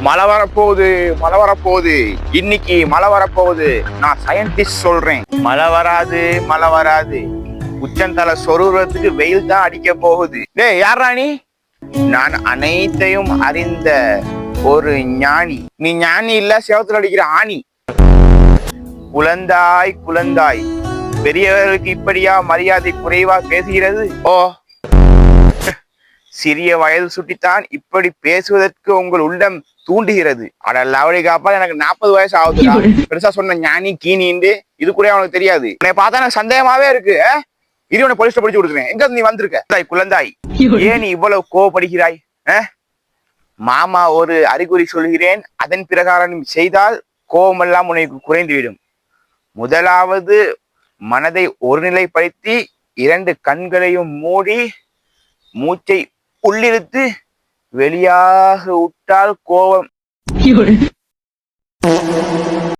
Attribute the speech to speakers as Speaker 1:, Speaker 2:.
Speaker 1: மழை வரப்போகுது, மழை வரப்போகுது. இன்னைக்கு மழை வரப்போகுது. நான் சயின்டிஸ்ட் சொல்றேன். மழை வராது, மழை வராது. உச்சந்தலை சொருகிறதுக்கு வெயில் தான் அடிக்க போகுது. டேய் யாரா நீ? நான் அனைத்தையும் அறிந்த ஒரு ஞானி. நீ ஞானி இல்ல, சேவத்துல அடிக்கிற ஆணி. குழந்தாய் குழந்தாய், பெரியவர்களுக்கு இப்படியா மரியாதை குறைவா பேசுகிறது? ஓ, சிறிய வயது சுட்டித்தான் இப்படி பேசுவதற்கு உங்கள் உள்ளம் தூண்டுகிறது. அடல்ல அவளை காப்பா, எனக்கு 40 வயசு ஆகுதுடா. பெருசா சொன்ன ஞானி கீனின்னு இது கூட அவனுக்கு தெரியாது. என்னை பார்த்தா எனக்கு சந்தேகமாவே இருக்கு. இது உன்னை போலீஸ்ல படிச்சு கொடுக்குறேன். எங்க நீ வந்திருக்க? குழந்தாய், ஏன் நீ இவ்வளவு கோவப்படுகிறாய்? மாமா ஒரு அறிகுறி சொல்கிறேன், அதன் பிரகாரம் செய்தால் கோபமெல்லாம் உனக்கு குறைந்துவிடும். முதலாவது, மனதை ஒருநிலைப்படுத்தி 2 கண்களையும் மூடி மூச்சை உள்ளிழுத்து வெளியாக விட்டால் கோபம்